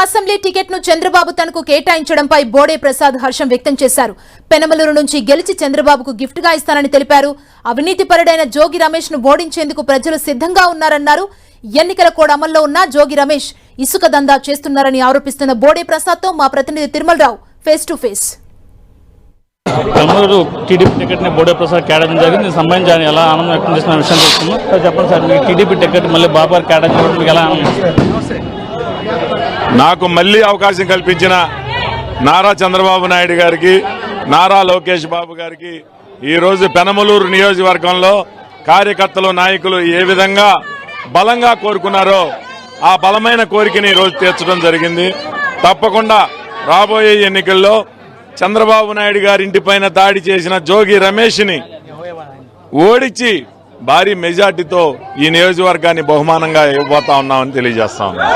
Assembly ticket ను చంద్రబాబు తనకు కేటాయించడంపై బోడే ప్రసాద్ హర్షం వ్యక్తం చేశారు. పెనమలూరు నుంచి గెలిచి చంద్రబాబుకు గిఫ్ట్ గా ఇస్తానని తెలిపారు. అవినీతిపరుడైన జోగి రమేష్ ను ఓడించేందుకు ప్రజలు సిద్ధంగా ఉన్నారన్నారు. ఎన్నికల కోడ్ అమల్లో ఉన్న జోగి రమేష్ ఇసుక దందా చేస్తున్నారని ఆరోపిస్తున్న బోడే ప్రసాద్ తో మా ప్రతినిధి Tirumalarao face to face. Penamaluru TDP ticket ని బోడే ప్రసాద్ కేటాయించడం జరిగింది. దీనికి సంబంధించి ఎలా ఆనందం వ్యక్తం చేసిన విషయం తెలుస్తున్నాం. చెప్పండి సార్, మీ టీడీపీ టికెట్ మళ్ళీ బాబు గారు కేటాయించడం మీకు ఎలా ఆనందం? నాకు మళ్లీ అవకాశం కల్పించిన నారా చంద్రబాబు నాయుడు గారికి, నారా లోకేష్ బాబు గారికి ఈరోజు పెనమలూరు నియోజకవర్గంలో కార్యకర్తలు, నాయకులు ఏ విధంగా బలంగా కోరుకున్నారో ఆ బలమైన కోరికని ఈరోజు తీర్చడం జరిగింది. తప్పకుండా రాబోయే ఎన్నికల్లో చంద్రబాబు నాయుడు గారి ఇంటిపైన దాడి చేసిన జోగి రమేష్ ని ఓడించి భారీ మెజార్టీతో ఈ నియోజకవర్గాన్ని బహుమానంగా ఇవ్వబోతా ఉన్నామని తెలియజేస్తా ఉన్నాం.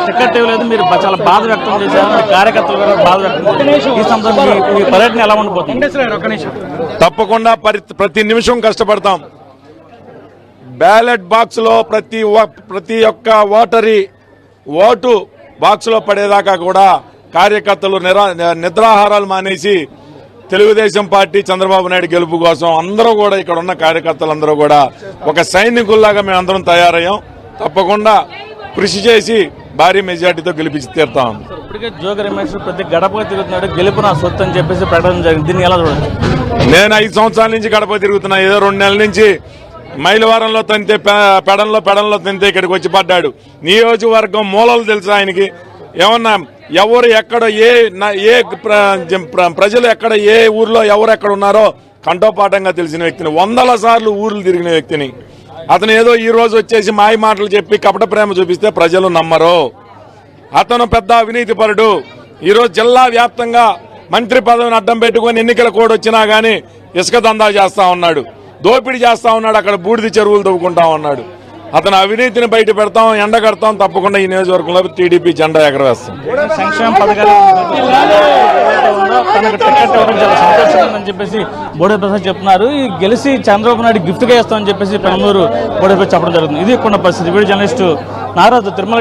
టికెట్ ఇవ్వలేదు, మీరు చాలా బాధ వ్యక్తం చేశారు, కార్యకర్తలు బాధ వ్యక్తం చేశారు. ఈ సందర్భంగా మీ పర్యటన ఎలా ఉండిపోతుంది? తప్పకుండా ప్రతి నిమిషం కష్టపడతాం. బ్యాలెట్ బాక్స్ లో ప్రతి ఒక్క ఓటు బాక్స్ లో పడేదాకా కూడా కార్యకర్తలు నిద్రాహారాలు మానేసి తెలుగుదేశం పార్టీ చంద్రబాబు నాయుడు గెలుపు కోసం అందరూ కూడా, ఇక్కడ ఉన్న కార్యకర్తలందరూ కూడా ఒక సైనికుల్లాగా మేమందరం తయారయ్యాం. తప్పకుండా కృషి చేసి భారీ మెజార్టీతో గెలిపించి తీరుతాం. ఇప్పటికే జోగి రమేష్ ప్రతి గడపగా తిరుగుతున్నాడు, గెలుపు నా సొత్తు అని చెప్పేసి ప్రకటన జరిగింది. దీన్ని ఎలా చూడండి? నేను 5 సంవత్సరాల నుంచి గడప తిరుగుతున్నా. ఏదో 2 నెలల నుంచి మైలవారంలో తంతే, పెడంలో తంతే ఇక్కడికి వచ్చి పడ్డాడు. నియోజకవర్గం మూలలు తెలుసు ఆయనకి. ఏమన్నా ఎవరు ఎక్కడ ప్రజలు ఎక్కడ ఏ ఊర్లో ఎవరు ఎక్కడ ఉన్నారో కంఠోపాఠంగా తెలిసిన వ్యక్తిని, 100 సార్లు ఊర్లు తిరిగిన వ్యక్తిని. అతను ఏదో ఈ రోజు వచ్చేసి మాయ మాటలు చెప్పి కపట ప్రేమ చూపిస్తే ప్రజలు నమ్మరు. అతను పెద్ద అవినీతిపరుడు. ఈరోజు జిల్లా వ్యాప్తంగా మంత్రి పదవిని అడ్డం పెట్టుకుని ఎన్నికల కోడ్ వచ్చినా గానీ ఇసుక దందా చేస్తా ఉన్నాడు, దోపిడీ చేస్తా ఉన్నాడు, అక్కడ బూడిది చెరువులు తవ్వుకుంటా ఉన్నాడు. అతను అవినీతిని బయట పెడతాం, ఎండగడతాం. తప్పకుండా ఈ నియోజకవర్గంలో టీడీపీ జెండా ఎగరవేస్తాం. సంక్షేమ పథకాలు తనకు టికెట్ ఇవ్వడం చాలా సంతోషంగా ఉందని చెప్పేసి బోడే ప్రసాద్ చెప్తున్నారు. ఈ గెలిచి చంద్రబాబు నాయుడు గిఫ్ట్ గా ఇస్తామని చెప్పేసి పెనమలూరు బోడే ప్రసాద్ చెప్పడం జరుగుతుంది. ఇది కొన్ని పరిస్థితి. వీడియో జర్నలిస్టు నారాజు, తిరుమల.